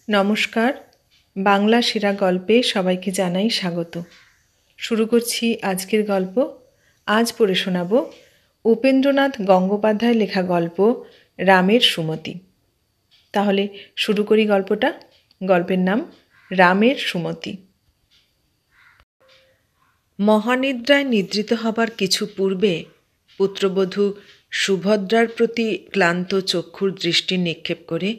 নমস্কার, বাংলা সেরা গল্পে সবাইকে জানাই স্বাগত। শুরু করছি আজকের গল্প। আজ পড়ে শোনাব উপেন্দ্রনাথ গঙ্গোপাধ্যায় লেখা গল্প রামের সুমতি। তাহলে শুরু করি গল্পটা। গল্পের নাম রামের সুমতি। মহানিদ্রায় নিদ্রিত হবার কিছু পূর্বে পুত্রবধূ সুভদ্রার প্রতি ক্লান্ত চক্ষুর দৃষ্টি নিক্ষেপ করে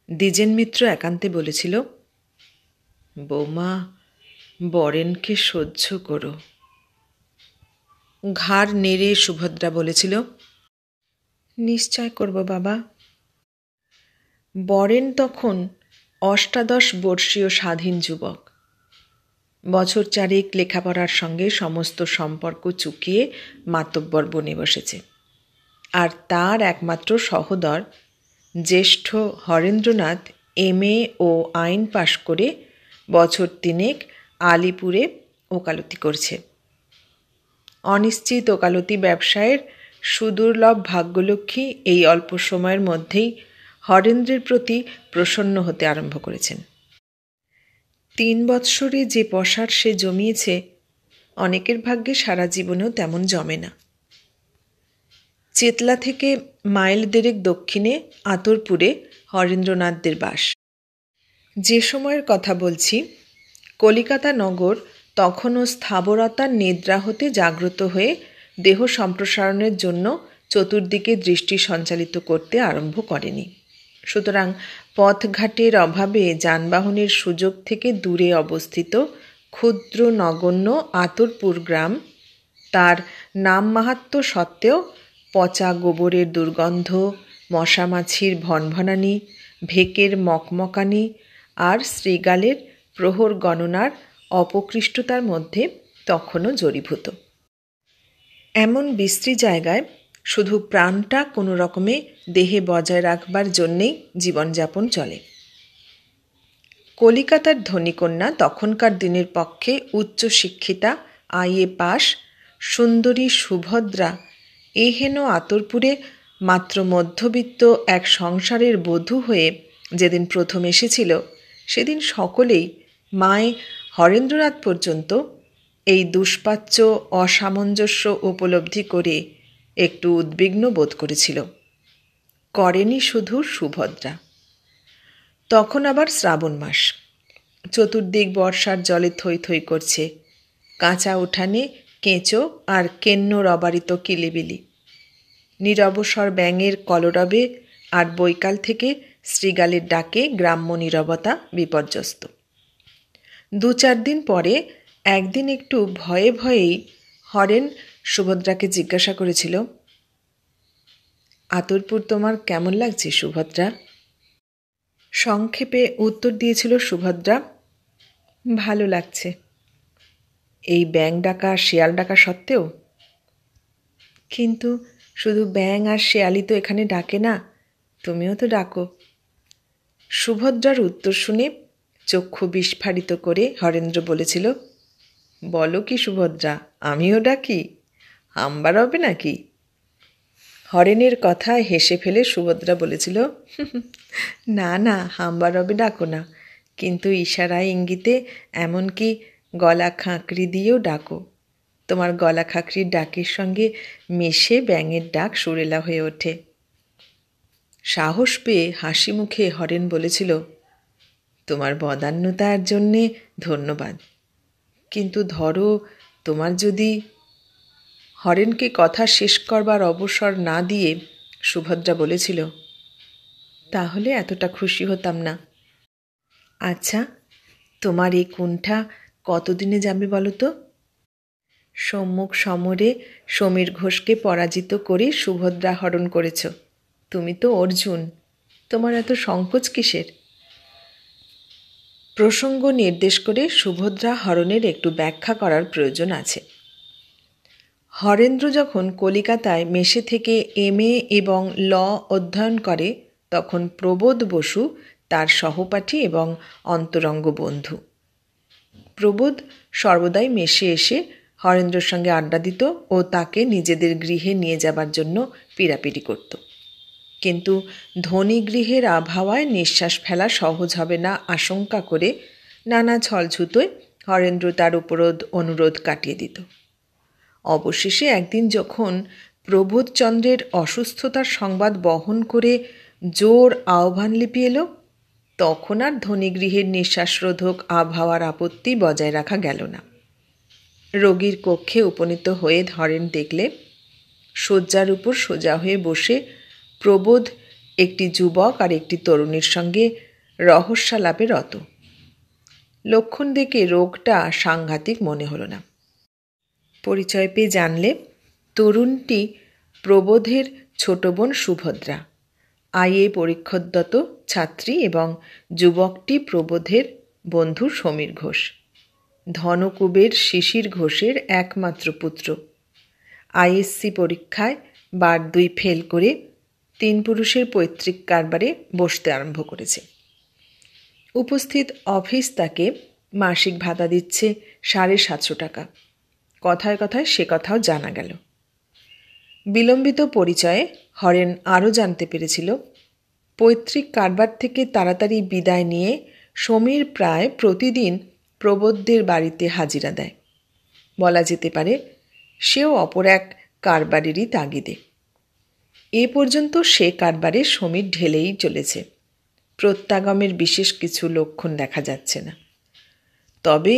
দ্বিজেন মিত্র একান্তে বলেছিল, বৌমা, বরেনকে সহ্য করো। ঘাড় নেড়ে সুভদ্রা বলেছিল, নিশ্চয় করব বাবা। বরেন তখন ৮ বর্ষীয় স্বাধীন যুবক। বছর চারেক লেখাপড়ার সঙ্গে সমস্ত সম্পর্ক চুকিয়ে মাতব্বর বনে বসেছে। আর তার একমাত্র সহোদর জ্যেষ্ঠ হরেন্দ্রনাথ MA ও আইন পাশ করে বছর ৩ আলিপুরে ওকালতি করছে। অনিশ্চিত ওকালতি ব্যবসায়ের সুদুর্লভ ভাগ্যলক্ষ্মী এই অল্প সময়ের মধ্যেই হরেন্দ্রের প্রতি প্রসন্ন হতে আরম্ভ করেছেন। ৩ বৎসরে যে পসার সে জমিয়েছে, অনেকের ভাগ্যে সারা জীবনেও তেমন জমে না। চেতলা থেকে মাইল ১.৫ দক্ষিণে আতরপুরে হরেন্দ্রনাথদের বাস। যে সময়ের কথা বলছি, কলিকাতা নগর তখনও স্থাবরতার নিদ্রা হতে জাগ্রত হয়ে দেহ সম্প্রসারণের জন্য চতুর্দিকে দৃষ্টি সঞ্চালিত করতে আরম্ভ করেনি। সুতরাং পথঘাটের অভাবে যানবাহনের সুযোগ থেকে দূরে অবস্থিত ক্ষুদ্র নগণ্য আতরপুর গ্রাম তার নাম মাহাত্ম্য সত্ত্বেও পচা গোবরের দুর্গন্ধ, মশামাছির ভনভনানি, ভেকের মকমকানি আর শৃগালের প্রহর গণনার অপকৃষ্টতার মধ্যে তখনও জড়ীভূত। এমন বিশ্রী জায়গায় শুধু প্রাণটা কোনো রকমে দেহে বজায় রাখবার জন্যেই জীবনযাপন চলে। কলিকাতার ধনীকন্যা তখনকার দিনের পক্ষে উচ্চশিক্ষিতা, IA পাস, সুন্দরী সুভদ্রা এহেন আতরপুরে মাত্র মধ্যবিত্ত এক সংসারের বধূ হয়ে যেদিন প্রথম এসেছিল, সেদিন সকলেই, মায়ে হরেন্দ্রনাথ পর্যন্ত, এই দুষ্পাচ্য অসামঞ্জস্য উপলব্ধি করে একটু উদ্বিগ্ন বোধ করেছিল। করেনি শুধু সুভদ্রা। তখন আবার শ্রাবণ মাস। চতুর্দিক বর্ষার জলে থই থই করছে। কাঁচা উঠানে কেঁচো আর কেন্নর অবারিত কিলিবিলি। নিরবসর ব্যাঙের কলরবে আর বৈকাল থেকে শৃগালের ডাকে গ্রাম্য নীরবতা বিপর্যস্ত। ২-৪ দিন পরে একদিন একটু ভয়ে ভয়েই হরেন সুভদ্রাকে জিজ্ঞাসা করেছিল, আতরপুর তোমার কেমন লাগছে সুভদ্রা? সংক্ষেপে উত্তর দিয়েছিল সুভদ্রা, ভালো লাগছে। এই ব্যাঙ ডাকা শেয়াল ডাকা সত্ত্বেও? কিন্তু শুধু ব্যাঙ আর শেয়ালই তো এখানে ডাকে না, তুমিও তো ডাকো। সুভদ্রার উত্তর শুনে চক্ষু বিস্ফারিত করে হরেন্দ্র বলেছিল, বলো কি সুভদ্রা, আমিও ডাকি? হাম্বার হবে নাকি? হরেনের কথায় হেসে ফেলে সুভদ্রা বলেছিল, না না, হাম্বার হবে ডাকো না, কিন্তু ইশারায় ইঙ্গিতে এমনকি গলা খাঁকরি দিয়েও ডাকো। তোমার গলা খাঁকরির ডাকের সঙ্গে মেশে ব্যাঙের ডাক সুরেলা হয়ে ওঠে। সাহস পেয়ে হাসি মুখে হরেন বলেছিল, তোমার বদান্যতার জন্যে ধন্যবাদ, কিন্তু ধরো তোমার যদি... হরেনকে কথা শেষ করবার অবসর না দিয়ে সুভদ্রা বলেছিল, তাহলে এতটা খুশি হতাম না। আচ্ছা, তোমার এই কুণ্ঠা কতদিনে যাবে বলো তো? সম্মুখ সমরে সমীর ঘোষকে পরাজিত করে সুভদ্রা হরণ করেছ। তুমি তো অর্জুন, তোমার এত সংকোচ কিসের? প্রসঙ্গ নির্দেশ করে সুভদ্রা হরণের একটু ব্যাখ্যা করার প্রয়োজন আছে। হরেন্দ্র যখন কলিকাতায় মেসে থেকে MA এবং ল অধ্যয়ন করে, তখন প্রবোধ বসু তার সহপাঠী এবং অন্তরঙ্গ বন্ধু। প্রবোধ সর্বদাই মেসে এসে হরেন্দ্রর সঙ্গে আড্ডা দিত ও তাকে নিজেদের গৃহে নিয়ে যাবার জন্য পীড়াপিড়ি করত। কিন্তু ধনী গৃহের আবহাওয়ায় নিঃশ্বাস ফেলা সহজ হবে না আশঙ্কা করে নানা ছলছুতোয় হরেন্দ্র তার অনুরোধ কাটিয়ে দিত। অবশেষে একদিন যখন প্রবোধচন্দ্রের অসুস্থতার সংবাদ বহন করে জোর আহ্বানলিপি এলো, তখন আর ধনীগৃহের নিঃশ্বাসরোধক আবহাওয়ার আপত্তি বজায় রাখা গেল না। রোগীর কক্ষে উপনীত হয়ে হরেন দেখলে শয্যার উপর সোজা হয়ে বসে প্রবোধ একটি যুবক আর একটি তরুণীর সঙ্গে রহস্যালাপে রত। লক্ষণ দেখে রোগটা সাংঘাতিক মনে হলো না। পরিচয় পেয়ে জানলে তরুণটি প্রবোধের ছোট বোন সুভদ্রা, আইএ পরীক্ষারত ছাত্রী, এবং যুবকটি প্রবোধের বন্ধু সমীর ঘোষ, ধনকুবের শিশির ঘোষের একমাত্র পুত্র। আইএসসি পরীক্ষায় বার 2 ফেল করে 3 পুরুষের পৈতৃক কারবারে বসতে আরম্ভ করেছে। উপস্থিত অফিস তাকে মাসিক ভাতা দিচ্ছে 750 টাকা। কথায় কথায় সে কথাও জানা গেল। বিলম্বিত পরিচয়ে হরেন আরও জানতে পেরেছিল পৈতৃক কারবার থেকে তাড়াতাড়ি বিদায় নিয়ে সমীর প্রায় প্রতিদিন প্রবোধদের বাড়িতে হাজিরা দেয়। বলা যেতে পারে সেও অপর এক কারবারেরই তাগিদে। এ পর্যন্ত সে কারবারে সমীর ঢেলেই চলেছে। প্রত্যাগমের বিশেষ কিছু লক্ষণ দেখা যাচ্ছে না। তবে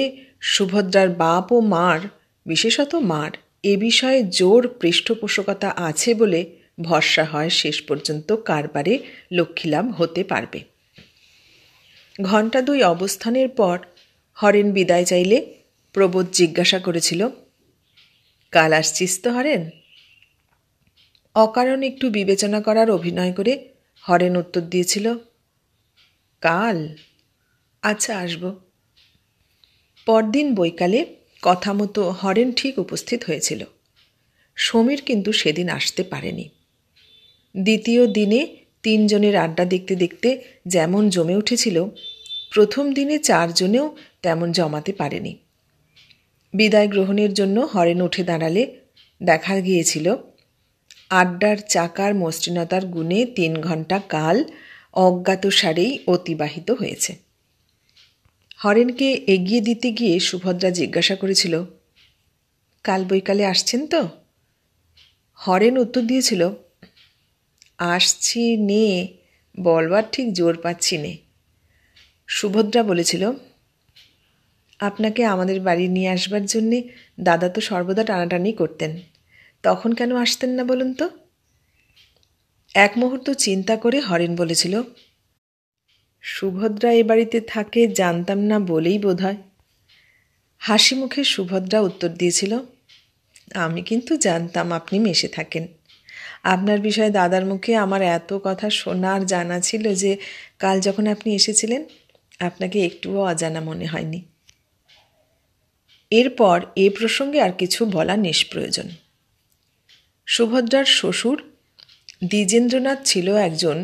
সুভদ্রার বাপ ও মার, বিশেষত মার, এ বিষয়ে জোর পৃষ্ঠপোষকতা আছে বলে ভরসা হয় শেষ পর্যন্ত কারবারে লক্ষ্মীলাভ হতে পারবে। ঘণ্টা 2 অবস্থানের পর হরেন বিদায় চাইলে প্রবোধ জিজ্ঞাসা করেছিল, কাল আসছিস তো হরেন? অকারণ একটু বিবেচনা করার অভিনয় করে হরেন উত্তর দিয়েছিল, কাল? আচ্ছা, আসব। পরদিন বৈকালে কথা মতো হরেন ঠিক উপস্থিত হয়েছিল। সমীর কিন্তু সেদিন আসতে পারেনি। দ্বিতীয় দিনে 3 জনের আড্ডা দেখতে দেখতে যেমন জমে উঠেছিল, প্রথম দিনে 4 জনেও তেমন জমাতে পারেনি। বিদায় গ্রহণের জন্য হরেন উঠে দাঁড়ালে দেখা গিয়েছিল আড্ডার চাকার মসৃণতার গুণে 3 ঘণ্টা কাল অজ্ঞাতসারেই অতিবাহিত হয়েছে। হরেনকে এগিয়ে দিতে গিয়ে সুভদ্রা জিজ্ঞাসা করেছিল, কাল বৈকালে আসছেন তো? হরেন উত্তর দিয়েছিল, আসছি নে, বলবার ঠিক জোর পাচ্ছি নে। সুভদ্রা বলেছিল, আপনাকে আমাদের বাড়ি নিয়ে আসবার জন্যে দাদা তো সর্বদা টানাটানি করতেন, তখন কেন আসতেন না বলুন তো? এক মুহূর্ত চিন্তা করে হরেন বলেছিল, সুভদ্রা এ বাড়িতে থাকে জানতাম না বলেই বোধহয়। হাসি মুখে সুভদ্রা উত্তর দিয়েছিল, আমি কিন্তু জানতাম আপনি মেশে থাকেন। আপনার বিষয়ে দাদার মুখে আমার এত কথা শোনার জানা ছিল যে কাল যখন আপনি এসেছিলেন আপনাকে একটুও অজানা মনে হয়নি। এরপর এ প্রসঙ্গে আর কিছু বলা নিষ্প্রয়োজন। সুভদ্রার শ্বশুর দ্বিজেন্দ্রনাথ ছিল একজন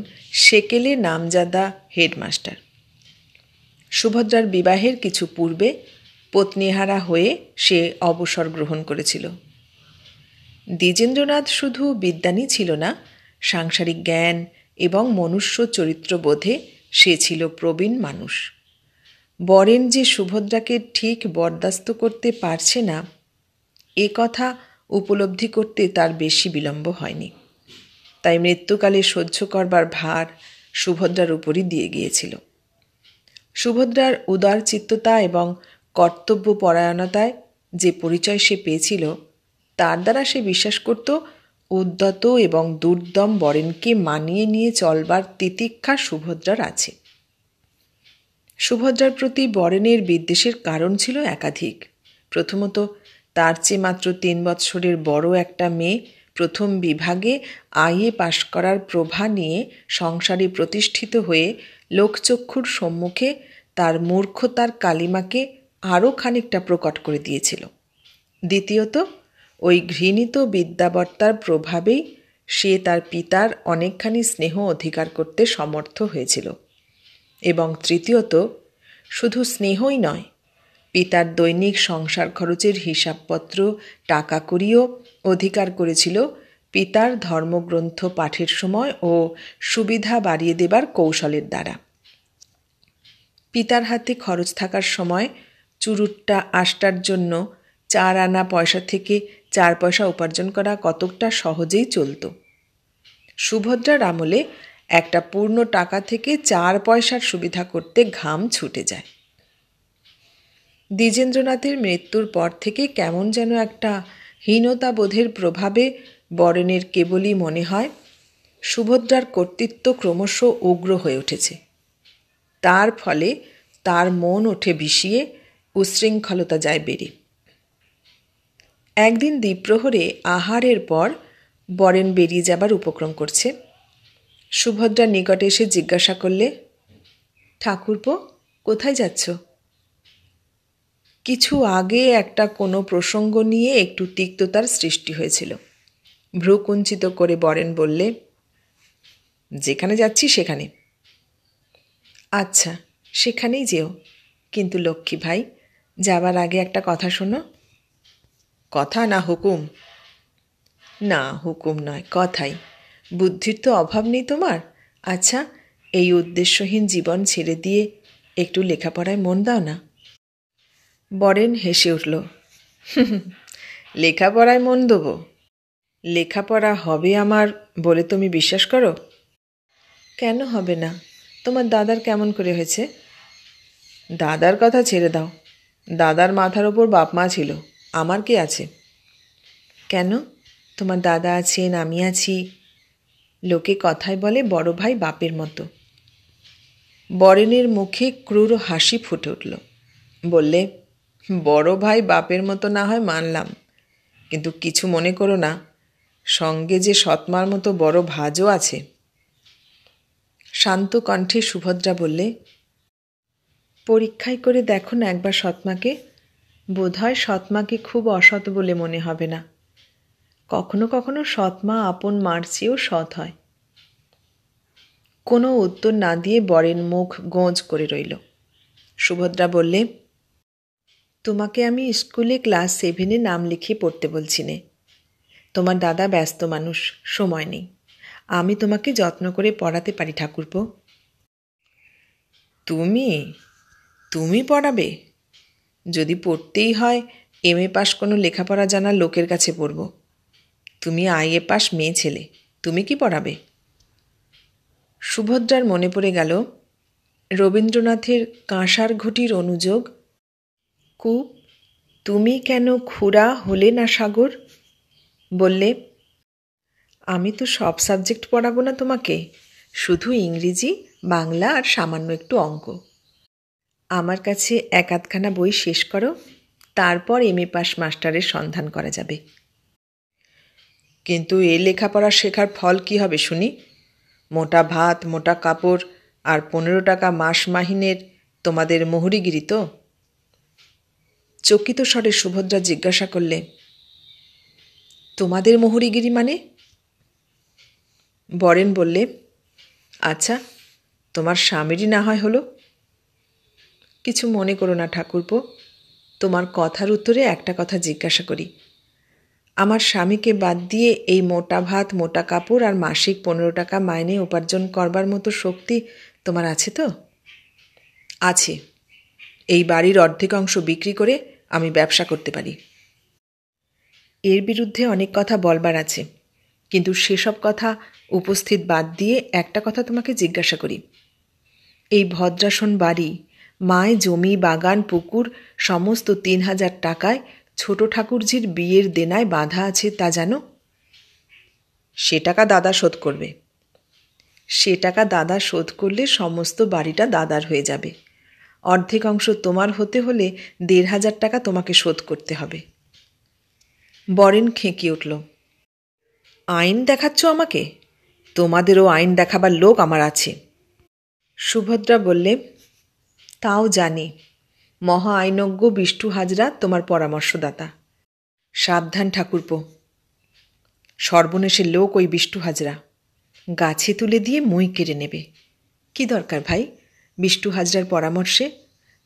সেকেলে নামজাদা হেডমাস্টার। সুভদ্রার বিবাহের কিছু পূর্বে পত্নীহারা হয়ে সে অবসর গ্রহণ করেছিল। দ্বিজেন্দ্রনাথ শুধু বিদ্বানই ছিল না, সাংসারিক জ্ঞান এবং মনুষ্য চরিত্রবোধে সে ছিল প্রবীণ মানুষ। বরেন যে সুভদ্রাকে ঠিক বরদাস্ত করতে পারছে না, এ কথা উপলব্ধি করতে তার বেশি বিলম্ব হয়নি। তাই মৃত্যুকালে সহ্য করবার ভার সুভদ্রার উপরই দিয়ে গিয়েছিল। সুভদ্রার উদারচিত্ততা এবং কর্তব্যপরায়ণতায় যে পরিচয় সে পেয়েছিল, তার দ্বারা সে বিশ্বাস করত উদ্যত এবং দুর্দম বরেনকে মানিয়ে নিয়ে চলবার তিতিক্ষা সুভদ্রার আছে। সুভদ্রার প্রতি বরেনের বিদ্বেষের কারণ ছিল একাধিক। প্রথমত, তার চেয়ে মাত্র 3 বৎসরের বড় একটা মেয়ে প্রথম বিভাগে আইএ পাশ করার প্রভা নিয়ে সংসারে প্রতিষ্ঠিত হয়ে লোকচক্ষুর সম্মুখে তার মূর্খতার কালিমাকে আরও খানিকটা প্রকট করে দিয়েছিল। দ্বিতীয়ত, ওই ঘৃণিত বিদ্যাবর্তার প্রভাবেই সে তার পিতার অনেকখানি স্নেহ অধিকার করতে সমর্থ হয়েছিল। এবং তৃতীয়ত, শুধু স্নেহই নয়, পিতার দৈনিক সংসার খরচের হিসাবপত্র টাকা করিও অধিকার করেছিল পিতার ধর্মগ্রন্থ পাঠের সময় ও সুবিধা বাড়িয়ে দেবার কৌশলের দ্বারা। পিতার হাতে খরচ থাকার সময় চুরুটটা আষ্টার জন্য 4 আনা পয়সা থেকে 4 পয়সা উপার্জন করা কতকটা সহজেই চলত। সুভদ্রার আমলে একটা পূর্ণ টাকা থেকে 4 পয়সার সুবিধা করতে ঘাম ছুটে যায়। দ্বিজেন্দ্রনাথের মৃত্যুর পর থেকে কেমন যেন একটা হীনতাবোধের প্রভাবে বরেনের কেবলই মনে হয় সুভদ্রার কর্তৃত্ব ক্রমশ উগ্র হয়ে উঠেছে। তার ফলে তার মন ওঠে বিষিয়ে, উচ্ছৃঙ্খলতা যায় বেড়ে। একদিন দ্বিপ্রহরে আহারের পর বরেন বেরিয়ে যাবার উপক্রম করছে। সুভদ্রার নিকটে এসে জিজ্ঞাসা করলে, ঠাকুরপো, কোথায় যাচ্ছ? কিছু আগে একটা কোনো প্রসঙ্গ নিয়ে একটু তিক্ততার সৃষ্টি হয়েছিল। ভ্রু কুঞ্চিত করে বরেন বললে, যেখানে যাচ্ছি সেখানে। আচ্ছা, সেখানেই যেও, কিন্তু লক্ষ্মী ভাই, যাবার আগে একটা কথা শোনো। কথা না হুকুম? না, হুকুম নয়, কথাই। বুদ্ধির তো অভাব নেই তোমার। আচ্ছা, এই উদ্দেশ্যহীন জীবন ছেড়ে দিয়ে একটু লেখাপড়ায় মন দাও না। বরেন হেসে উঠল। লেখাপড়ায় মন দেবো? লেখাপড়া হবে আমার বলে তুমি বিশ্বাস করো? কেন হবে না? তোমার দাদার কেমন করে হয়েছে? দাদার কথা ছেড়ে দাও। দাদার মাথার ওপর বাপ মা ছিল, আমার কি আছে? কেন? তোমার দাদা আছেন, আমি আছি। লোকে কথায় বলে বড় ভাই বাপের মতো। বরেনের মুখে ক্রূর হাসি ফুটে উঠল। বললে, বড় ভাই বাপের মতো না হয় মানলাম, কিন্তু কিছু মনে করো না, সঙ্গে যে সৎমার মতো বড় ভাজও আছে। শান্ত কণ্ঠে সুভদ্রা বললে, পরীক্ষাই করে দেখো না একবার সৎমাকে। বোধহয় সৎমাকে খুব অসৎ বলে মনে হবে না। কখনো কখনো সৎমা আপন মার চেয়েও সৎ হয়। কোনো উত্তর না দিয়ে বরেন মুখ গোঁজ করে রইল। সুভদ্রা বললে, তোমাকে আমি স্কুলে ক্লাস 7 নাম লিখিয়ে পড়তে বলছি নে। তোমার দাদা ব্যস্ত মানুষ, সময় নেই। আমি তোমাকে যত্ন করে পড়াতে পারি ঠাকুরপো। তুমি পড়াবে? যদি পড়তেই হয় MA পাস কোনো লেখাপড়া জানা লোকের কাছে পড়ব। তুমি IA পাস মেয়ে ছেলে, তুমি কি পড়াবে? সুভদ্রার মনে পড়ে গেল রবীন্দ্রনাথের কাঁসার ঘটির অনুযোগ, কূপ তুমি কেন খুড়া হলে না সাগর। বললে, আমি তো সব সাবজেক্ট পড়াবো না তোমাকে, শুধু ইংরেজি, বাংলা আর সামান্য একটু অঙ্ক। আমার কাছে 1-8খানা বই শেষ করো, তারপর MA পাস মাস্টারের সন্ধান করা যাবে। কিন্তু এ লেখাপড়া শেখার ফল কি হবে শুনি? মোটা ভাত, মোটা কাপড় আর 15 টাকা মাস মাহিনের তোমাদের মোহরিগিরি তো? চকিত স্বরে সুভদ্রা জিজ্ঞাসা করলে, তোমাদের মোহরিগিরি মানে? বরেন বললে, আচ্ছা, তোমার স্বামীরই না হয় হলো। কিছু মনে করো না ঠাকুরপো, তোমার কথার উত্তরে একটা কথা জিজ্ঞাসা করি। আমার স্বামীকে বাদ দিয়ে এই মোটা ভাত, মোটা কাপড় আর মাসিক 15 টাকা মাইনে উপার্জন করবার মতো শক্তি তোমার আছে তো? আছে। এই বাড়ির অর্ধেকাংশ বিক্রি করে আমি ব্যবসা করতে পারি। এর বিরুদ্ধে অনেক কথা বলবার আছে, কিন্তু সেসব কথা উপস্থিত বাদ দিয়ে একটা কথা তোমাকে জিজ্ঞাসা করি। এই ভদ্রাসন বাড়ি, মায় জমি, বাগান, পুকুর সমস্ত 3000 টাকায় ছোট ঠাকুরঝির বিয়ের দেনায় বাঁধা আছে, তা জানো? সে টাকা দাদা শোধ করবে। সে টাকা দাদা শোধ করলে সমস্ত বাড়িটা দাদার হয়ে যাবে। অর্ধেক অংশ তোমার হতে হলে 1500 টাকা তোমাকে শোধ করতে হবে। বরেন খেঁকিয়ে উঠল, আইন দেখাচ্ছ আমাকে? তোমাদেরও আইন দেখাবার লোক আমার আছে। সুভদ্রা বললে, তাও জানি, মহা আইনজ্ঞ বিষ্টু হাজরা তোমার পরামর্শদাতা। সাবধান ঠাকুরপো, সর্বনেশের লোক ওই বিষ্টু হাজরা, গাছে তুলে দিয়ে মই কেড়ে নেবে। কি দরকার ভাই বিষ্টু হাজরার পরামর্শে?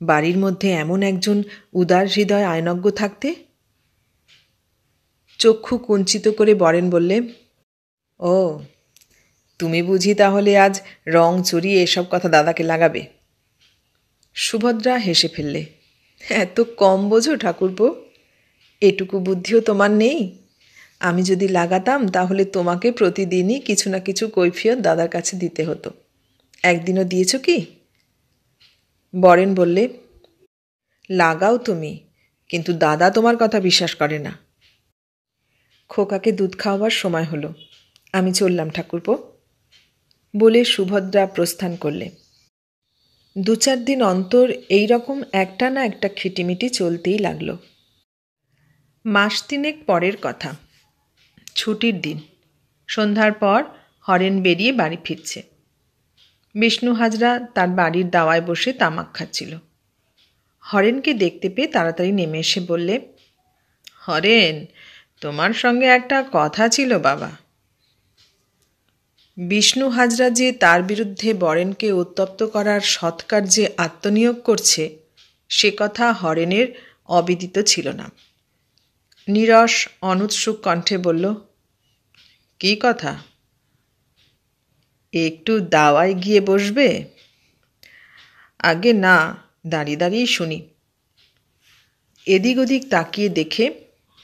বাড়ির মধ্যে এমন একজন উদার হৃদয় আইনজ্ঞ থাকতে। চক্ষু কুঞ্চিত করে বরেন বললে, ও, তুমি বুঝি তাহলে আজ রং চড়িয়ে এসব কথা দাদাকে লাগাবে? সুভদ্রা হেসে ফেললে। এত কম বোঝো ঠাকুরপো? এটুকু বুদ্ধিও তোমার নেই? আমি যদি লাগাতাম তাহলে তোমাকে প্রতিদিনই কিছু না কিছু কৈফিয়ত দাদার কাছে দিতে হতো। একদিনও দিয়েছ কি? বরেন বললে, লাগাও তুমি, কিন্তু দাদা তোমার কথা বিশ্বাস করে না। খোকাকে দুধ খাওয়াবার সময় হলো, আমি চললাম ঠাকুরপো, বলে সুভদ্রা প্রস্থান করলে। 2-4 দিন অন্তর এই রকম একটা না একটা খিটিমিটি চলতেই লাগলো। মাস 3 পরের কথা, ছুটির দিন, সন্ধ্যার পর হরেন বেরিয়ে বাড়ি ফিরছে। বিষ্ণু হাজরা তার বাড়ির দাওয়ায় বসে তামাক খাচ্ছিল। হরেনকে দেখতে পেয়ে তাড়াতাড়ি নেমে এসে বললে, হরেন, তোমার সঙ্গে একটা কথা ছিল বাবা। বিষ্ণু হাজরা যে তার বিরুদ্ধে বরেনকে উত্তপ্ত করার সৎকার্যে আত্মনিয়োগ করছে সে কথা হরেনের অবিদিত ছিল না। নীরস অনুৎসুক কণ্ঠে বলল, কি কথা? একটু দাওয়ায় গিয়ে বসবে? আগে না, দাঁড়িয়ে দাঁড়িয়েই শুনি। এদিক ওদিক তাকিয়ে দেখে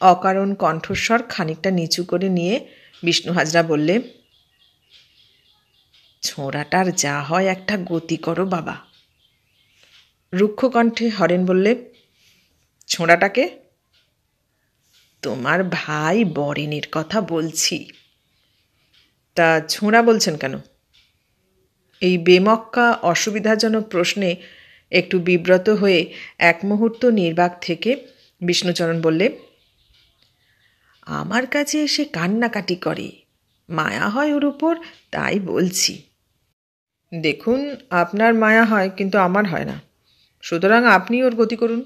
অকারণ কণ্ঠস্বর খানিকটা নিচু করে নিয়ে বিষ্ণু হাজরা বললে, ছোঁড়াটার যা হয় একটা গতি করো বাবা। রুক্ষ কণ্ঠে হরেন বললে, ছোঁড়াটাকে? তোমার ভাই বরেনের কথা বলছি। তা ছোঁড়া বলছেন কেন? এই বেমক্কা অসুবিধাজনক প্রশ্নে একটু বিব্রত হয়ে এক মুহূর্ত নির্বাক থেকে বিষ্ণুচরণ বললে, আমার কাছে এসে কান্নাকাটি করে, মায়া হয় ওর উপর, তাই বলছি। দেখুন, আপনার মায়া হয় কিন্তু আমার হয় না, সুতরাং আপনি ওর গতি করুন।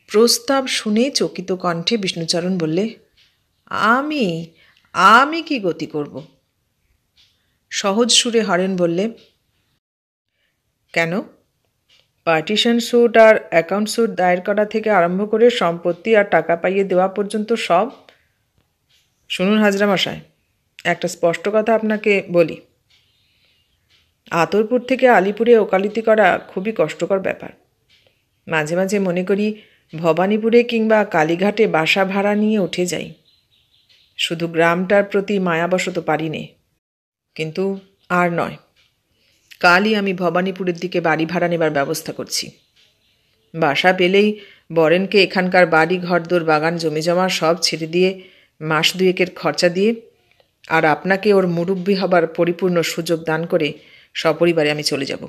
প্রস্তাব শুনে চকিত কণ্ঠে বিষ্ণুচরণ বললে, আমি আমি কি গতি করব? সহজ সুরে হরেন বললে, কেন? পার্টিশন স্যুট আর অ্যাকাউন্ট স্যুট দায়ের করা থেকে আরম্ভ করে সম্পত্তি আর টাকা পাইয়ে দেওয়া পর্যন্ত সব। শুনুন হাজরামশাই, একটা স্পষ্ট কথা আপনাকে বলি। আতরপুর থেকে আলিপুরে ওকালতি করা খুবই কষ্টকর ব্যাপার। মাঝে মাঝে মনে করি ভবানীপুরে কিংবা কালীঘাটে বাসা ভাড়া নিয়ে উঠে যাই। শুধু গ্রামটার প্রতি মায়াবশত পারি নে, কিন্তু আর নয়। কালই আমি ভবানীপুরের দিকে বাড়ি ভাড়া নেবার ব্যবস্থা করছি। বাসা পেলেই বরেনকে এখানকার বাড়ি ঘরদোর বাগান জমিজমা সব ছেড়ে দিয়ে মাস 2 খরচা দিয়ে আর আপনাকে ওর মুরব্বী হবার পরিপূর্ণ সুযোগ দান করে সপরিবারে আমি চলে যাব।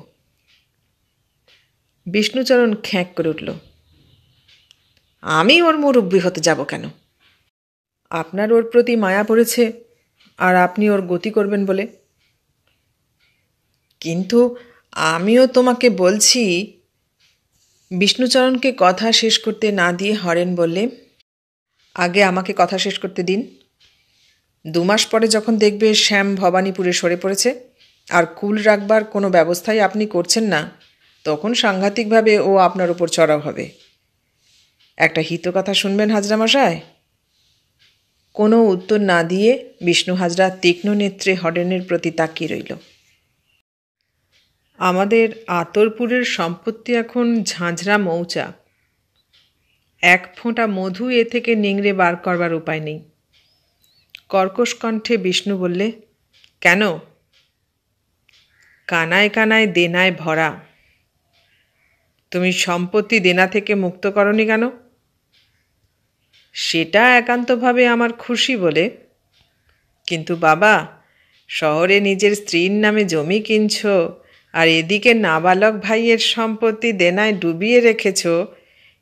বিষ্ণুচরণ খ্যাঁক করে উঠল, আমি ওর মুরব্বী হতে যাব কেন? আপনার ওর প্রতি মায়া পড়েছে আর আপনি ওর গতি করবেন বলে। কিন্তু আমিও তোমাকে বলছি। বিষ্ণুচরণকে কথা শেষ করতে না দিয়ে হরেন বললে, আগে আমাকে কথা শেষ করতে দিন। 2 মাস পরে যখন দেখবে শ্যাম ভবানীপুরে সরে পড়েছে আর কুল রাখবার কোনো ব্যবস্থাই আপনি করছেন না, তখন সাংঘাতিকভাবে ও আপনার উপর চড়াও হবে। একটা হিত কথা শুনবেন হাজরামশাই? কোনো উত্তর না দিয়ে বিষ্ণু হাজরা তীক্ষ্ণ নেত্রে হরেনের প্রতি তাকিয়ে রইল। আমাদের আতরপুরের সম্পত্তি এখন ঝাঁঝরা মৌচা। 1 ফোঁটা মধু এ থেকে নিংড়ে বার করবার উপায় নেই। কর্কশ কণ্ঠে বিষ্ণু বললে, কেন? কানায় কানায় দেনায় ভরা। তুমি সম্পত্তি দেনা থেকে মুক্ত করনি কেন? সেটা একান্তভাবে আমার খুশি বলে। কিন্তু বাবা, শহরে নিজের স্ত্রীর নামে জমি কিনছ আর এদিকে নাবালক ভাইয়ের সম্পত্তি দেনায় ডুবিয়ে রেখেছ,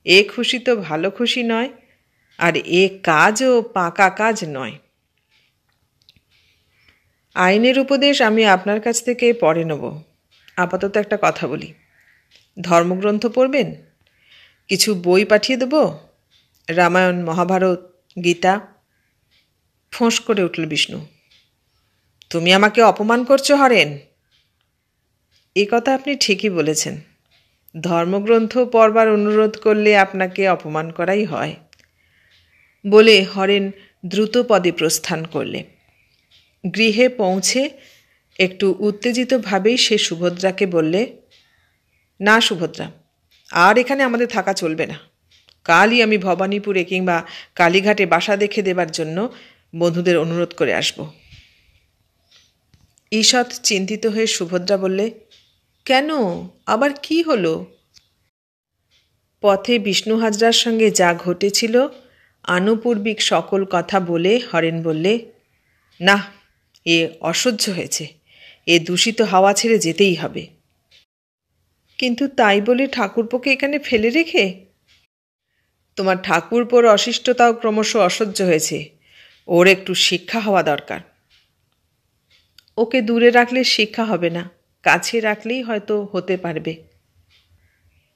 এ খুশি তো ভালো খুশি নয়, আর এ কাজও পাকা কাজ নয়। আইনের উপদেশ আমি আপনার কাছ থেকে পরে নেব। আপাতত একটা কথা বলি। ধর্মগ্রন্থ পড়বেন? কিছু বই পাঠিয়ে দেব? রামায়ণ, মহাভারত, গীতা? ফোঁস করে উঠল বিষ্ণু, তুমি আমাকে অপমান করছো হরেন? এ কথা আপনি ঠিকই বলেছেন। ধর্মগ্রন্থ পড়বার অনুরোধ করলে আপনাকে অপমান করাই হয়, বলে হরেন দ্রুত পদে প্রস্থান করলে। গৃহে পৌঁছে একটু উত্তেজিতভাবেই সে সুভদ্রাকে বললে, না সুভদ্রা, আর এখানে আমাদের থাকা চলবে না। কালই আমি ভবানীপুরে কিংবা কালীঘাটে বাসা দেখে দেবার জন্য বন্ধুদের অনুরোধ করে আসব। ঈষৎ চিন্তিত হয়ে সুভদ্রা বললে, কেন, আবার কি হলো? পথে বিষ্ণু হাজরার সঙ্গে যা ঘটেছিল আনুপূর্বিক সকল কথা বলে হরেন বললে, না, এ অসহ্য হয়েছে, এ দূষিত হাওয়া ছেড়ে যেতেই হবে। কিন্তু তাই বলে ঠাকুরপোকে এখানে ফেলে রেখে? তোমার ঠাকুরপোর অশিষ্টতাও ক্রমশ অসহ্য হয়েছে, ওর একটু শিক্ষা হওয়া দরকার। ওকে দূরে রাখলে শিক্ষা হবে না, কাছে রাখলেই হয়তো হতে পারবে।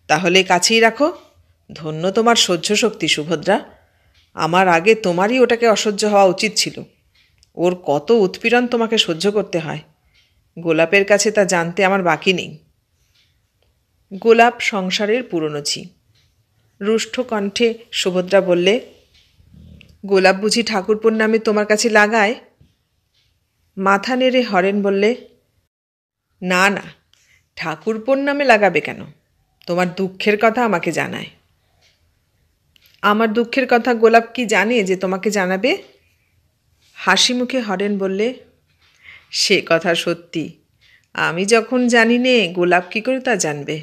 তাহলে কাছেই রাখো। ধন্য তোমার সহ্য শক্তি সুভদ্রা, আমার আগে তোমারই ওটাকে অসহ্য হওয়া উচিত ছিল। ওর কত উৎপীড়ন তোমাকে সহ্য করতে হয়, গোলাপের কাছে তা জানতে আমার বাকি নেই। গোলাপ সংসারের পুরনো ঝি। রুষ্ট কণ্ঠে সুভদ্রা বললে, গোলাপ বুঝি ঠাকুরপোর নামে তোমার কাছে লাগায়? মাথা নেড়ে হরেন বললে, না না, ঠাকুরপোর নামে লাগাবে কেন? তোমার দুঃখের কথা আমাকে জানায়। আমার দুঃখের কথা গোলাপ কি জানে যে তোমাকে জানাবে? হাসি মুখে হরেন বললে, সে কথা সত্যি, আমি যখন জানি নে গোলাপ কী করে তা জানবে?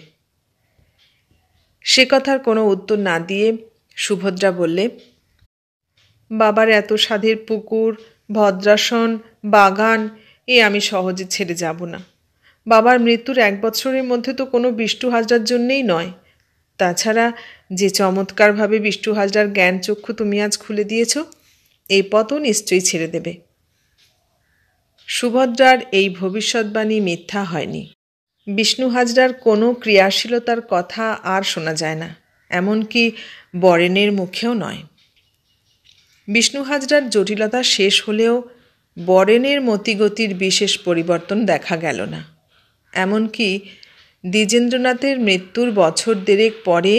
সে কথার কোনো উত্তর না দিয়ে সুভদ্রা বললে, বাবার এত সাধের পুকুর, ভদ্রাসন, বাগান এ আমি সহজে ছেড়ে যাব না। বাবার মৃত্যুর 1 বছরের মধ্যে তো কোনো বিষ্ণু হাজরার জন্যেই নয়। তাছাড়া যে চমৎকারভাবে বিষ্ণু হাজরার জ্ঞান চক্ষু তুমি আজ খুলে দিয়েছ, এই পথও নিশ্চয়ই ছেড়ে দেবে। সুভদ্রার এই ভবিষ্যৎবাণী মিথ্যা হয়নি। বিষ্ণু হাজরার কোনো ক্রিয়াশীলতার কথা আর শোনা যায় না, এমনকি বরেনের মুখেও নয়। বিষ্ণু হাজরার জটিলতা শেষ হলেও বরেনের মতিগতির বিশেষ পরিবর্তন দেখা গেল না। এমনকি দ্বিজেন্দ্রনাথের মৃত্যুর বছর দেড়েক পরে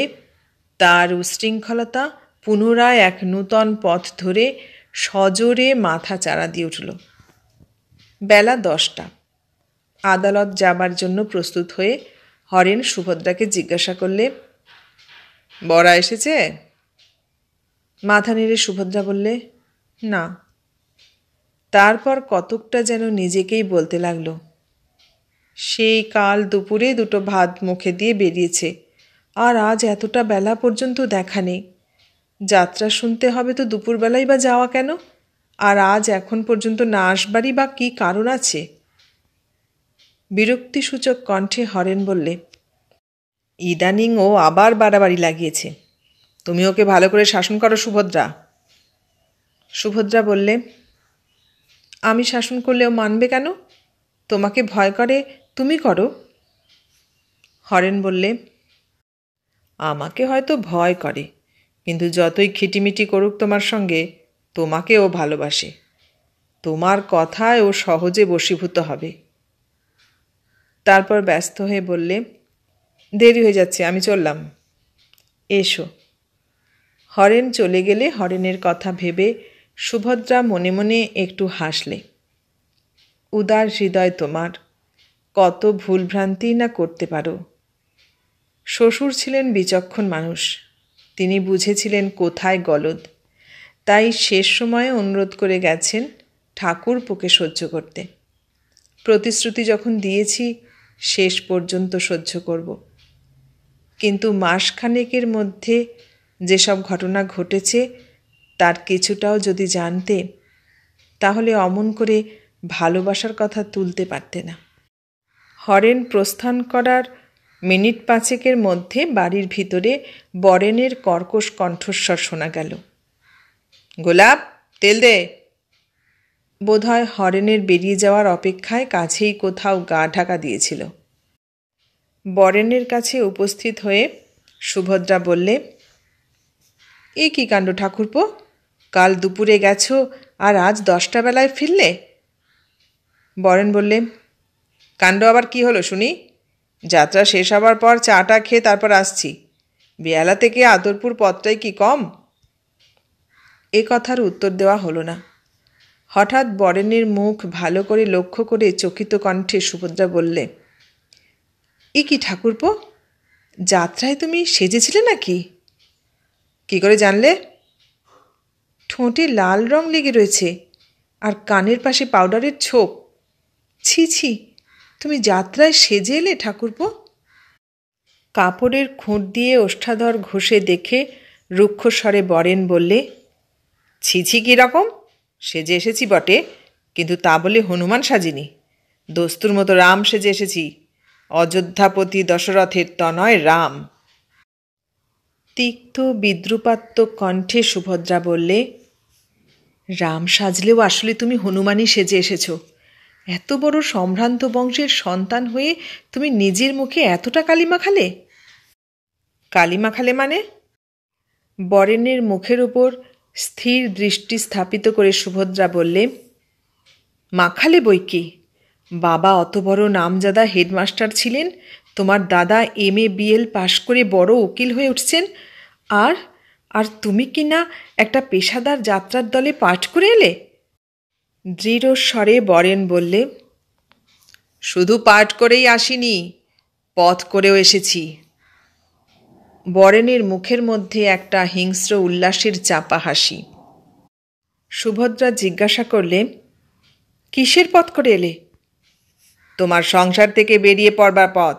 তার উশৃঙ্খলতা পুনরায় এক নূতন পথ ধরে সজোরে মাথা চাড়া দিয়ে উঠল। বেলা 10টা। আদালত যাবার জন্য প্রস্তুত হয়ে হরেন সুভদ্রাকে জিজ্ঞাসা করলে, বরা এসেছে? মাথা নেড়ে সুভদ্রা বললে, না। তারপর কতকটা যেন নিজেকেই বলতে লাগলো, সেই কাল দুপুরে 2টো ভাত মুখে দিয়ে বেরিয়েছে, আর আজ এতটা বেলা পর্যন্ত দেখা নেই। যাত্রা শুনতে হবে তো দুপুরবেলাই বা যাওয়া কেন? আর আজ এখন পর্যন্ত না আসবারই বা কী কারণ আছে? বিরক্তিসূচক কণ্ঠে হরেন বললে, ইদানিং ও আবার বাড়াবাড়ি লাগিয়েছে, তুমি ওকে ভালো করে শাসন করো সুভদ্রা। সুভদ্রা বললে, আমি শাসন করলেও মানবে কেন? তোমাকে ভয় করে, তুমি করো। হরেন বললে, আমাকে হয়তো ভয় করে, কিন্তু যতই খিটিমিটি করুক তোমার সঙ্গে, তোমাকে ও ভালোবাসে। তোমার কথায় ও সহজে বশীভূত হবে। তারপর ব্যস্ত হয়ে বললে, দেরি হয়ে যাচ্ছে, আমি চললাম। এসো। হরেন চলে গেলে হরেনের কথা ভেবে সুভদ্রা মনে মনে একটু হাসলে। উদার হৃদয় তোমার, কত ভুলভ্রান্তি না করতে পারো। শ্বশুর ছিলেন বিচক্ষণ মানুষ, তিনি বুঝেছিলেন কোথায় গলদ, তাই শেষ সময়ে অনুরোধ করে গেছেন ঠাকুরপোকে সহ্য করতে। প্রতিশ্রুতি যখন দিয়েছি শেষ পর্যন্ত সহ্য করব। কিন্তু মাসখানেকের মধ্যে যেসব ঘটনা ঘটেছে তার কিছুটাও যদি জানতে, তাহলে অমন করে ভালোবাসার কথা তুলতে পারতে না। হরেন প্রস্থান করার মিনিট 5 মধ্যে বাড়ির ভিতরে বরেনের কর্কশ কণ্ঠস্বর শোনা গেল, গোলাপ, তেল দে। বোধহয় হরেনের বেরিয়ে যাওয়ার অপেক্ষায় কাছেই কোথাও গা ঢাকা দিয়েছিল। বরেনের কাছে উপস্থিত হয়ে সুভদ্রা বললে, এ কী কাণ্ড ঠাকুরপো, কাল দুপুরে গেছো আর আজ 10টা বেলায় ফিরলে? বরেন বললে, কাণ্ড আবার কি হলো শুনি? যাত্রা শেষ হবার পর চাটা খেয়ে তারপর আসছি। বেলা থেকে আদরপুর পথটাই কি কম? এ কথার উত্তর দেওয়া হলো না। হঠাৎ বরেনের মুখ ভালো করে লক্ষ্য করে চকিত কণ্ঠে সুভদ্রা বললে, এ কি ঠাকুরপো, যাত্রায় তুমি সেজেছিলে নাকি? কি করে জানলে? ঠোঁটে লাল রং লেগে রয়েছে আর কানের পাশে পাউডারের ছোপ। ছি ছি, তুমি যাত্রায় সেজে এলে ঠাকুরপো? কাপড়ের খুঁট দিয়ে ওষ্ঠাধর ঘষে দেখে রুক্ষ স্বরে বরেন বললে, ছি ছি কীরকম? সেজে এসেছি বটে, কিন্তু তা বলে হনুমান সাজিনি। দস্তুর মতো রাম সেজে এসেছি, অযোধ্যাপতি দশরথের তনয় রাম। তিক্ত বিদ্রুপাত্মক কণ্ঠে সুভদ্রা বললে, রাম সাজলেও আসলে তুমি হনুমানই সেজে এসেছ। এত বড় সম্ভ্রান্ত বংশের সন্তান হয়ে তুমি নিজের মুখে এতটা কালি মাখালে? কালি মাখালে মানে? বরেনের মুখের উপর স্থির দৃষ্টি স্থাপিত করে সুভদ্রা বললে, মাখালে বই কি? বাবা অত বড় নামজাদা হেডমাস্টার ছিলেন, তোমার দাদা MA BL পাশ করে বড় উকিল হয়ে উঠছেন, আর আর তুমি কি না একটা পেশাদার যাত্রার দলে পাঠ করে এলে? দৃঢ় স্বরে বরেন বললে, শুধু পাঠ করেই আসিনি, পথ করেও এসেছি। বরেনের মুখের মধ্যে একটা হিংস্র উল্লাসের চাপা হাসি। সুভদ্রা জিজ্ঞাসা করলে, কিসের পথ করে এলে? তোমার সংসার থেকে বেরিয়ে পড়বার পথ।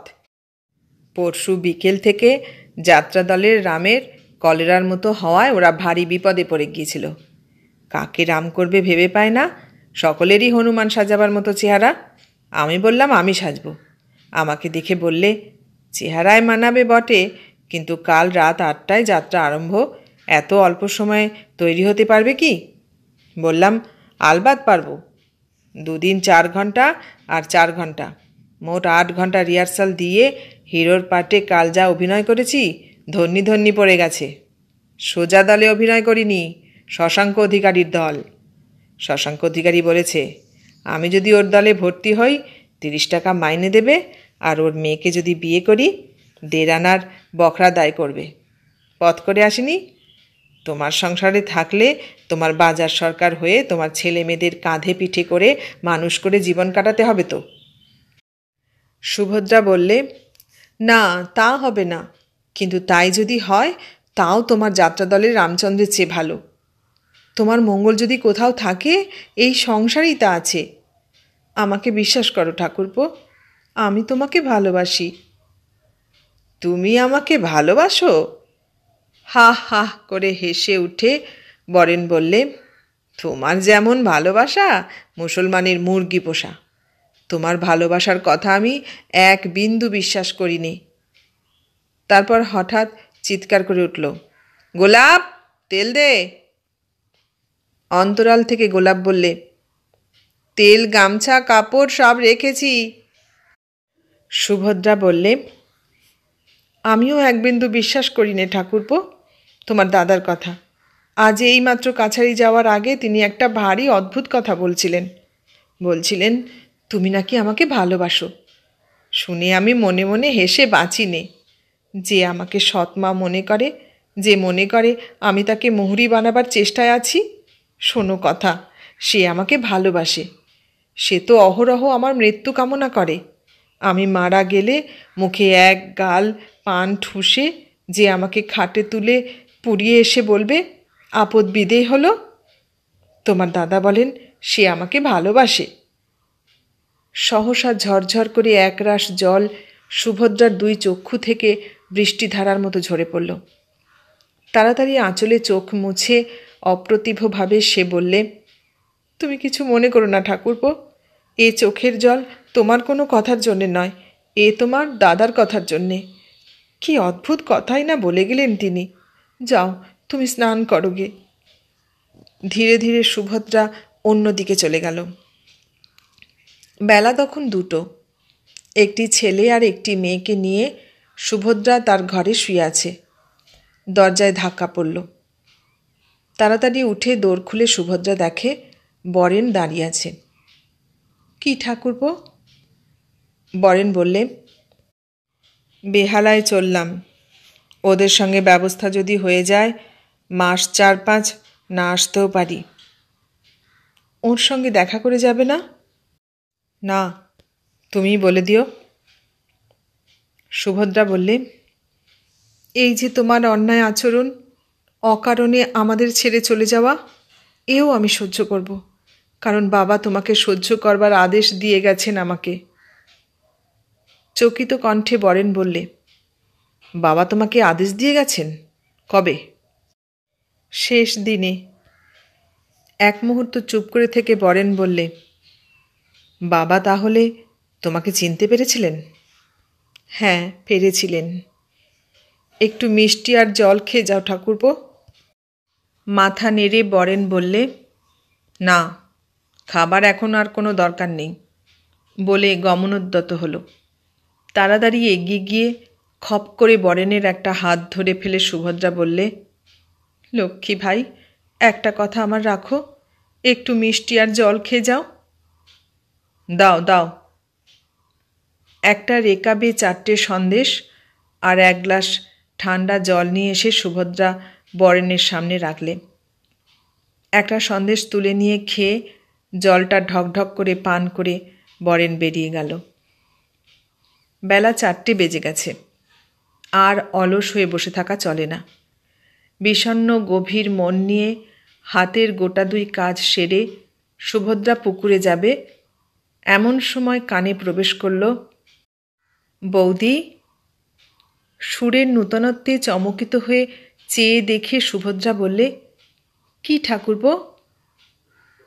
পরশু বিকেল থেকে যাত্রা দলের রামের কলেরার মতো হওয়ায় ওরা ভারী বিপদে পড়ে গিয়েছিল। কাকে রাম করবে ভেবে পায় না, সকলেরই হনুমান সাজাবার মতো চেহারা। আমি বললাম আমি সাজব। আমাকে দেখে বললে, চেহারায় মানাবে বটে, কিন্তু কাল রাত 8টায় যাত্রা আরম্ভ, এত অল্প সময়ে তৈরি হতে পারবে কি? বললাম, আলবাত পারব। 2 দিন 4 ঘন্টা আর 4 ঘন্টা, মোট 8 ঘন্টা রিহার্সাল দিয়ে হিরোর পার্টে কাল যা অভিনয় করেছি, ধন্যি ধন্যি পড়ে গেছে। সোজা দলে অভিনয় করিনি, শশাঙ্ক অধিকারীর দল। শশাঙ্ক অধিকারী বলেছে, আমি যদি ওর দলে ভর্তি হই 30 টাকা মাইনে দেবে, আর ওর মেয়েকে যদি বিয়ে করি 1.5 আনার বখরা দায় করবে। পথ করে আসিনি। তোমার সংসারে থাকলে তোমার বাজার সরকার হয়ে তোমার ছেলে মেয়েদের কাঁধে পিঠে করে মানুষ করে জীবন কাটাতে হবে তো। সুভদ্রা বললে, না তা হবে না, কিন্তু তাই যদি হয় তাও তোমার যাত্রা দলের রামচন্দ্রের চেয়ে ভালো। তোমার মঙ্গল যদি কোথাও থাকে, এই সংসারেই তা আছে। আমাকে বিশ্বাস করো ঠাকুরপো, আমি তোমাকে ভালোবাসি। তুমি আমাকে ভালোবাসো? হা হা করে হেসে উঠে বরেন বললে, তোমার যেমন ভালোবাসা মুসলমানের মুরগি পোষা। তোমার ভালোবাসার কথা আমি 1 বিন্দু বিশ্বাস করিনি। তারপর হঠাৎ চিৎকার করে উঠল, গোলাপ, তেল দে। অন্তরাল থেকে গোলাপ বললে, তেল, গামছা, কাপড় সব রেখেছি। সুভদ্রা বললে, আমিও 1 বিন্দু বিশ্বাস করি নে ঠাকুরপো তোমার দাদার কথা। আজ এইমাত্র কাছারি যাওয়ার আগে তিনি একটা ভারী অদ্ভুত কথা বলছিলেন তুমি নাকি আমাকে ভালোবাসো। শুনে আমি মনে মনে হেসে বাঁচি নে। যে আমাকে সৎমা মনে করে, যে মনে করে আমি তাকে মুহুরি বানাবার চেষ্টায় আছি, শোনো কথা, সে আমাকে ভালোবাসে। সে তো অহরহ আমার মৃত্যু কামনা করে। আমি মারা গেলে মুখে 1 গাল পান ঠুসে যে আমাকে খাটে তুলে পুড়িয়ে এসে বলবে, আপদ বিদেয় হলো। তোমার দাদা বলেন সে আমাকে ভালোবাসে। সহসা ঝরঝর করে একরাশ জল সুভদ্রার 2 চক্ষু থেকে বৃষ্টিধারার মতো ঝরে পড়ল। তাড়াতাড়ি আঁচলে চোখ মুছে অপ্রতিভভাবে সে বললে, তুমি কিছু মনে করো না ঠাকুরপো, এ চোখের জল তোমার কোনো কথার জন্যে নয়, এ তোমার দাদার কথার জন্যে। কি অদ্ভুত কথাই না বলে গেলেন তিনি। যাও তুমি স্নান করো গে। ধীরে ধীরে সুভদ্রা অন্যদিকে চলে গেল। বেলা তখন 2টো। একটি ছেলে আর একটি মেয়েকে নিয়ে সুভদ্রা তার ঘরে শুয়ে আছে। দরজায় ধাক্কা পড়ল। তাড়াতাড়ি উঠে দোর খুলে সুভদ্রা দেখে বরেন দাঁড়িয়ে আছে। কি ঠাকুরপো? বরেন বললে, বেহালায় চললাম, ওদের সঙ্গে ব্যবস্থা যদি হয়ে যায় মাস 4-5 না আসতেও পারি। ওর সঙ্গে দেখা করে যাবে না? না, তুমিই বলে দিও। সুভদ্রা বললে, এই যে তোমার অন্যায় আচরণ, অকারণে আমাদের ছেড়ে চলে যাওয়া, এও আমি সহ্য করব, কারণ বাবা তোমাকে সহ্য করবার আদেশ দিয়ে গেছেন আমাকে। চকিত কণ্ঠে বরেন বললে, বাবা তোমাকে আদেশ দিয়ে গেছেন? কবে? শেষ দিনে। এক মুহূর্ত চুপ করে থেকে বরেন বললে, বাবা তাহলে তোমাকে চিনতে পেরেছিলেন? হ্যাঁ, পেরেছিলেন। একটু মিষ্টি আর জল খেয়ে যাও ঠাকুরপো। মাথা নেড়ে বরেন বললে, না, খাবার এখন আর কোনো দরকার নেই, বলে গমনোদ্যত হলো। তাড়াতাড়ি এগিয়ে গিয়ে খপ করে বরেনের একটা হাত ধরে ফেলে সুভদ্রা বললে, লক্ষ্মী ভাই, একটা কথা আমার রাখো, একটু মিষ্টি আর জল খেয়ে যাও। দাও দাও। একটা রেকাবে 4টে সন্দেশ আর 1 গ্লাস ঠান্ডা জল নিয়ে এসে সুভদ্রা বরেনের সামনে রাখলে। একটা সন্দেশ তুলে নিয়ে খেয়ে জলটা ঢকঢক করে পান করে বরেন বেরিয়ে গেল। বেলা 4টে বেজে গেছে। আর অলস হয়ে বসে থাকা চলে না। বিষণ্ণ গভীর মন নিয়ে হাতের গোটা 2 কাজ সেরে সুভদ্রা পুকুরে যাবে, এমন সময় কানে প্রবেশ করল, বৌদি। সুরের নূতনত্বে চমকিত হয়ে চেয়ে দেখে সুভদ্রা বললে, কি ঠাকুরপো?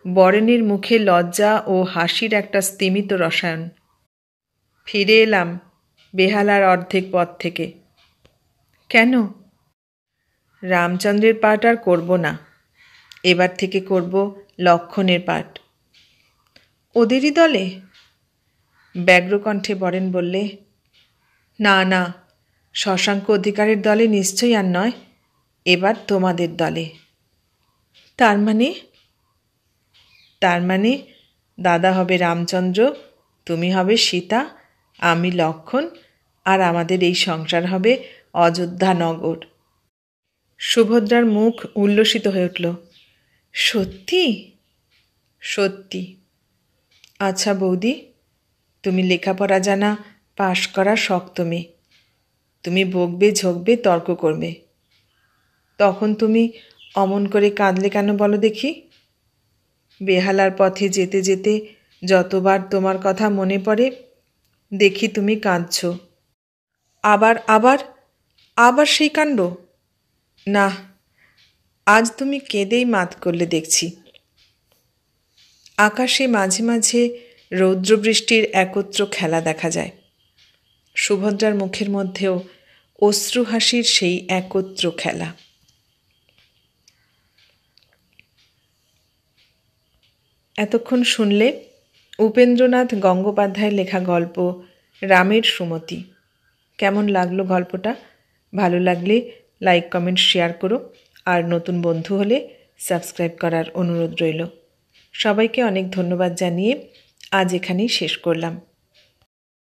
বরেনের মুখে লজ্জা ও হাসির একটা স্তিমিত রসায়ন। ফিরে এলাম বেহালার অর্ধেক পথ থেকে। কেন? রামচন্দ্রের পাঠ আর করব না, এবার থেকে করব লক্ষণের পাঠ। ওদেরই দলে? ব্যগ্রকণ্ঠে বরেন বললে, না না, শশাঙ্ক অধিকারের দলে নিশ্চয়ই আর নয়, এবার তোমাদের দলে। তার মানে? তার মানে দাদা হবে রামচন্দ্র, তুমি হবে সীতা, আমি লক্ষণ, আর আমাদের এই সংসার হবে অযোধ্যা নগর। সুভদ্রার মুখ উল্লসিত হয়ে উঠল। সত্যি? সত্যি। আচ্ছা বৌদি, তুমি লেখাপড়া জানা, পাশ করা শক্ত মেয়ে, তুমি বকবে, ঝকবে, তর্ক করবে, তখন তুমি অমন করে কাঁদলে কেন বলো দেখি? বেহালার পথে যেতে যেতে যতবার তোমার কথা মনে পড়ে দেখি তুমি কাঁদছ। আবার আবার আবার সেই কাণ্ড? না, আজ তুমি কেঁদেই মাত করলে দেখছি। আকাশে মাঝে মাঝে রৌদ্রবৃষ্টির একত্র খেলা দেখা যায়। সুভদ্রার মুখের মধ্যেও অশ্রুহাসির সেই একত্র খেলা। এতক্ষণ শুনলে উপেন্দ্রনাথ গঙ্গোপাধ্যায়ের লেখা গল্প রামের সুমতি। কেমন লাগলো গল্পটা? ভালো লাগলে লাইক, কমেন্ট, শেয়ার করো, আর নতুন বন্ধু হলে সাবস্ক্রাইব করার অনুরোধ রইল। সবাইকে অনেক ধন্যবাদ জানিয়ে আজ এখানেই শেষ করলাম।